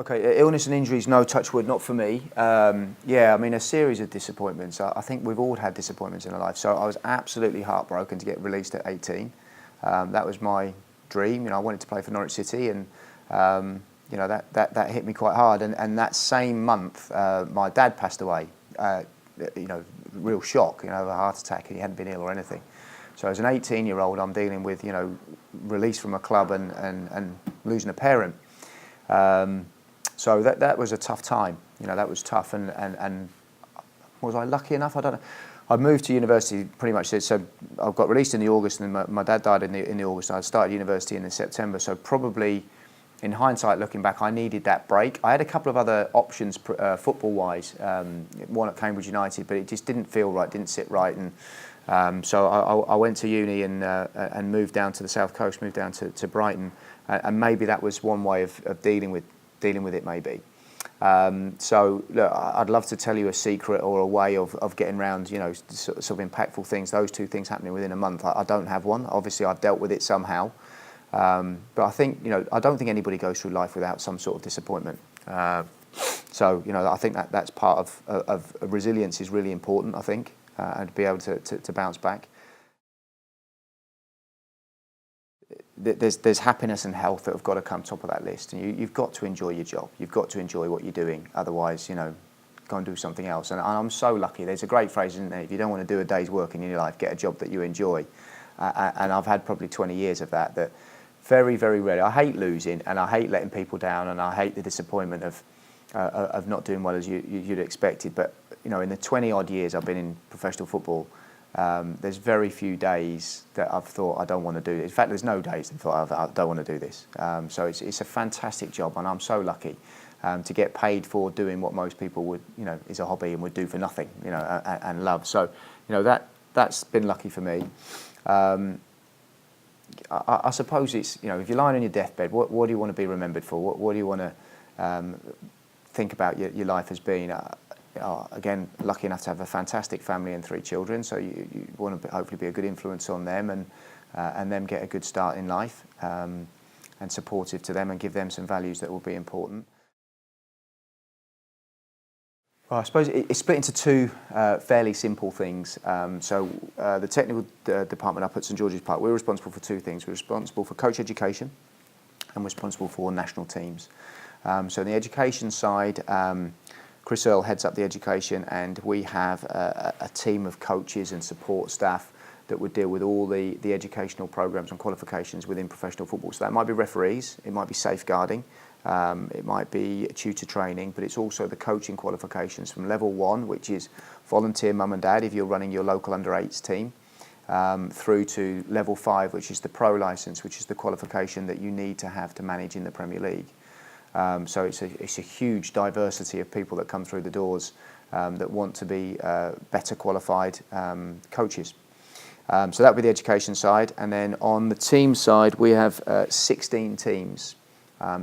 Okay, illness and injuries, no, touch wood, not for me. Yeah, I mean, a series of disappointments. I think we've all had disappointments in our life. So I was absolutely heartbroken to get released at 18. That was my dream. You know, I wanted to play for Norwich City, and you know, that hit me quite hard. And that same month, my dad passed away. You know, real shock. You know, a heart attack, and he hadn't been ill or anything. So as an 18-year-old, I'm dealing with, you know, release from a club and losing a parent. So that was a tough time. You know, that was tough. And was I lucky enough? I don't know. I moved to university pretty much. So I got released in the August, and my dad died in the August. I started university in the September. So probably, in hindsight, looking back, I needed that break. I had a couple of other options football-wise. One at Cambridge United, but it just didn't feel right, didn't sit right. And so I went to uni and moved down to the south coast, moved down to Brighton, and maybe that was one way of dealing with it, maybe. So look, I'd love to tell you a secret or a way of getting around, you know, sort of impactful things. Those two things happening within a month. I don't have one. Obviously, I've dealt with it somehow, but I think, you know, I don't think anybody goes through life without some sort of disappointment. So you know, I think that's part of resilience is really important, I think. And to be able to bounce back. There's happiness and health that have got to come top of that list, and you've got to enjoy your job. You've got to enjoy what you're doing. Otherwise, you know, go and do something else. And I'm so lucky. There's a great phrase, isn't there? If you don't want to do a day's work in your life, get a job that you enjoy. And I've had probably 20 years of that. That very, very rarely. I hate losing, and I hate letting people down, and I hate the disappointment of not doing well as you'd expected. But you know, in the 20-odd years I've been in professional football, there's very few days that I've thought I don't want to do this. In fact, there's no days that I thought I don't want to do this. So it's a fantastic job, and I'm so lucky to get paid for doing what most people would, you know, is a hobby and would do for nothing, you know, and love. So, you know, that's been lucky for me. I suppose it's, you know, if you're lying on your deathbed, what do you want to be remembered for? What do you want to think about your life as being? Again, lucky enough to have a fantastic family and 3 children, so you want to hopefully be a good influence on them and them get a good start in life, and supportive to them and give them some values that will be important. Well, I suppose it's split into 2 fairly simple things. So the technical department up at St George's Park, we're responsible for 2 things. We're responsible for coach education and we're responsible for national teams. So on the education side, Chris Earle heads up the education, and we have a team of coaches and support staff that would deal with all the educational programs and qualifications within professional football. So that might be referees, it might be safeguarding, it might be tutor training, but it's also the coaching qualifications from level 1, which is volunteer mum and dad if you're running your local under-8s team, through to level 5, which is the pro licence, which is the qualification that you need to have to manage in the Premier League. So it's a huge diversity of people that come through the doors that want to be better qualified coaches. So that would be the education side. And then on the team side, we have 16 teams.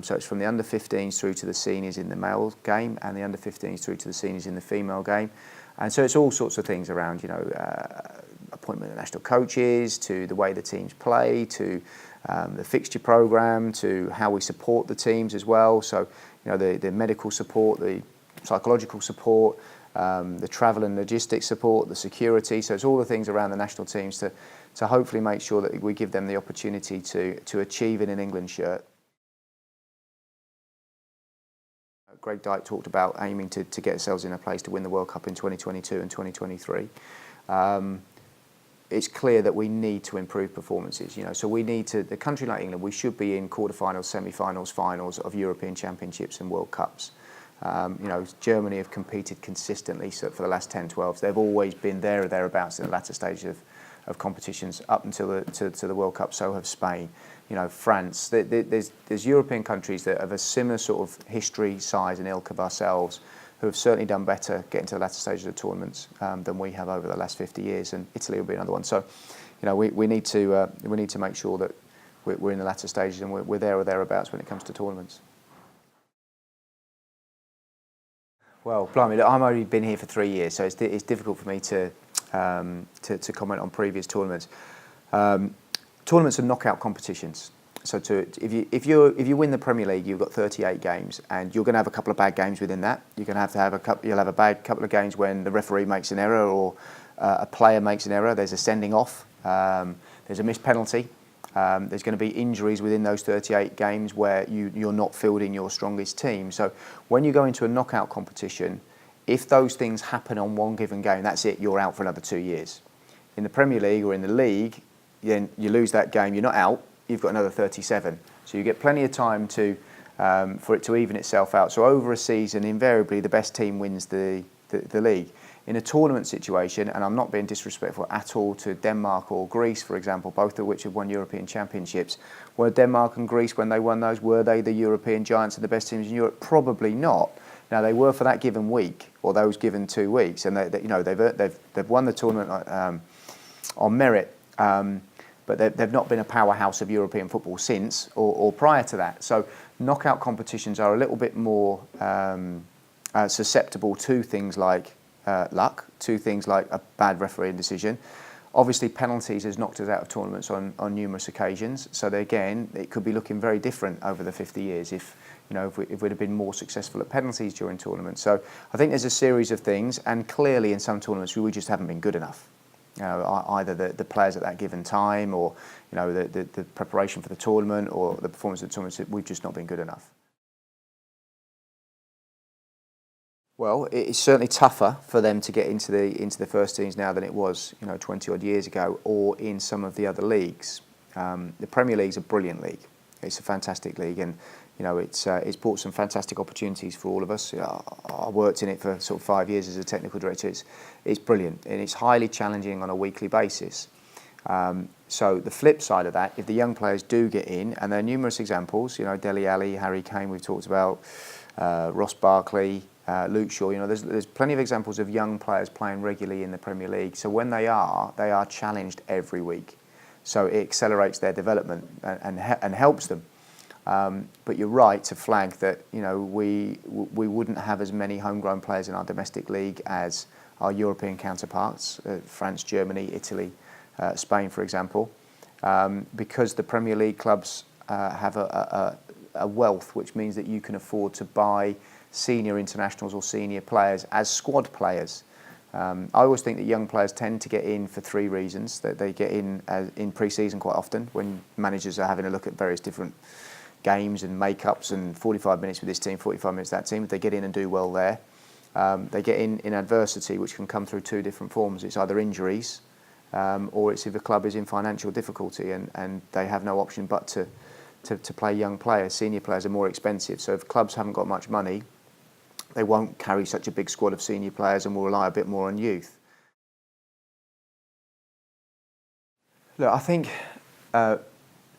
So it's from the under-15s through to the seniors in the male game, and the under-15s through to the seniors in the female game. And so it's all sorts of things around, you know, appointment of national coaches, to the way the teams play, to the fixture programme, to how we support the teams as well. So, you know, the medical support, the psychological support, the travel and logistics support, the security. So it's all the things around the national teams to hopefully make sure that we give them the opportunity to achieve in an England shirt. Greg Dyke talked about aiming to get ourselves in a place to win the World Cup in 2022 and 2023. It's clear that we need to improve performances, you know, so we need to, a country like England, we should be in quarterfinals, semi-finals, finals of European Championships and World Cups. You know, Germany have competed consistently for the last 10, 12. They've always been there or thereabouts in the latter stages of competitions up until to the World Cup. So have Spain, you know, France. There's European countries that have a similar sort of history, size and ilk of ourselves, who have certainly done better getting to the latter stages of tournaments than we have over the last 50 years, and Italy will be another one. So, you know, we need to make sure that we're in the latter stages and we're there or thereabouts when it comes to tournaments. Well, blimey, look, I've only been here for 3 years, so it's difficult for me to comment on previous tournaments. Tournaments are knockout competitions. if you win the Premier League, you've got 38 games, and you're going to have a couple of bad games within that. You're going to have a couple. You'll have a bad couple of games when the referee makes an error or a player makes an error. There's a sending off. There's a missed penalty. There's going to be injuries within those 38 games where you're not fielding your strongest team. So when you go into a knockout competition, if those things happen on one given game, that's it. You're out for another 2 years. In the Premier League or in the league, then you lose that game. You're not out. You've got another 37. So you get plenty of time for it to even itself out. So over a season, invariably, the best team wins the league. In a tournament situation, and I'm not being disrespectful at all to Denmark or Greece, for example, both of which have won European Championships, were Denmark and Greece, when they won those, were they the European giants and the best teams in Europe? Probably not. Now, they were for that given week, or those given 2 weeks, and they've won the tournament on merit, but they've not been a powerhouse of European football since or prior to that. So knockout competitions are a little bit more susceptible to things like luck, to things like a bad refereeing decision. Obviously, penalties has knocked us out of tournaments on numerous occasions. So again, it could be looking very different over the 50 years if we'd have been more successful at penalties during tournaments. So I think there's a series of things, and clearly in some tournaments we just haven't been good enough. Either the players at that given time, or the preparation for the tournament, or the performance of the tournaments, we've just not been good enough. Well, it's certainly tougher for them to get into the first teams now than it was 20 odd years ago, or in some of the other leagues. The Premier League's a brilliant league. It's a fantastic league, and it's brought some fantastic opportunities for all of us. I worked in it for sort of 5 years as a technical director. It's brilliant, and it's highly challenging on a weekly basis. So the flip side of that, if the young players do get in, and there are numerous examples, Dele Alli, Harry Kane, we've talked about, Ross Barkley, Luke Shaw, there's plenty of examples of young players playing regularly in the Premier League. So when they are challenged every week. So it accelerates their development and helps them. But you're right to flag that we wouldn't have as many homegrown players in our domestic league as our European counterparts, France, Germany, Italy, Spain, for example, because the Premier League clubs have a wealth, which means that you can afford to buy senior internationals or senior players as squad players. I always think that young players tend to get in for 3 reasons. That they get in pre-season quite often, when managers are having a look at various different games and make-ups, and 45 minutes with this team, 45 minutes with that team. If they get in and do well there, they get in adversity, which can come through 2 different forms. It's either injuries, or it's if a club is in financial difficulty and they have no option but to play young players. Senior players are more expensive, so if clubs haven't got much money, they won't carry such a big squad of senior players and will rely a bit more on youth. Look, I think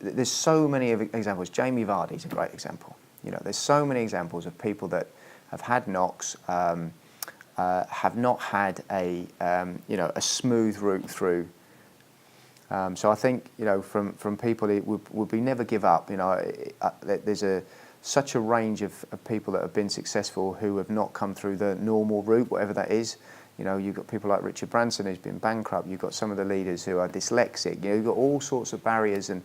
there's so many examples. Jamie Vardy's a great example. There's so many examples of people that have had knocks, have not had a smooth route through. So I think from people, it would be never give up. There's such a range of people that have been successful who have not come through the normal route, whatever that is. You've got people like Richard Branson, who's been bankrupt. You've got some of the leaders who are dyslexic. You've got all sorts of barriers and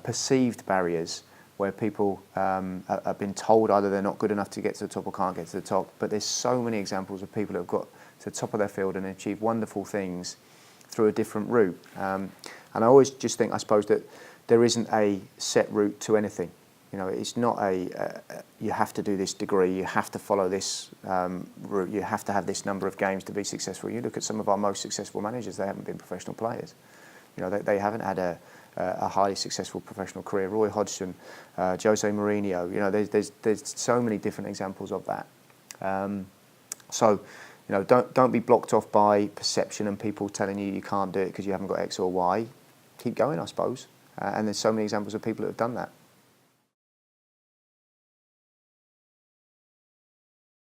perceived barriers where people have been told either they're not good enough to get to the top or can't get to the top. But there's so many examples of people who have got to the top of their field and achieved wonderful things through a different route. And I always just think, I suppose, that there isn't a set route to anything. It's not you have to do this degree, you have to follow this route, you have to have this number of games to be successful. You look at some of our most successful managers, they haven't been professional players. They haven't had a highly successful professional career. Roy Hodgson, Jose Mourinho, there's so many different examples of that. So don't be blocked off by perception and people telling you can't do it because you haven't got X or Y. Keep going, I suppose. And there's so many examples of people that have done that.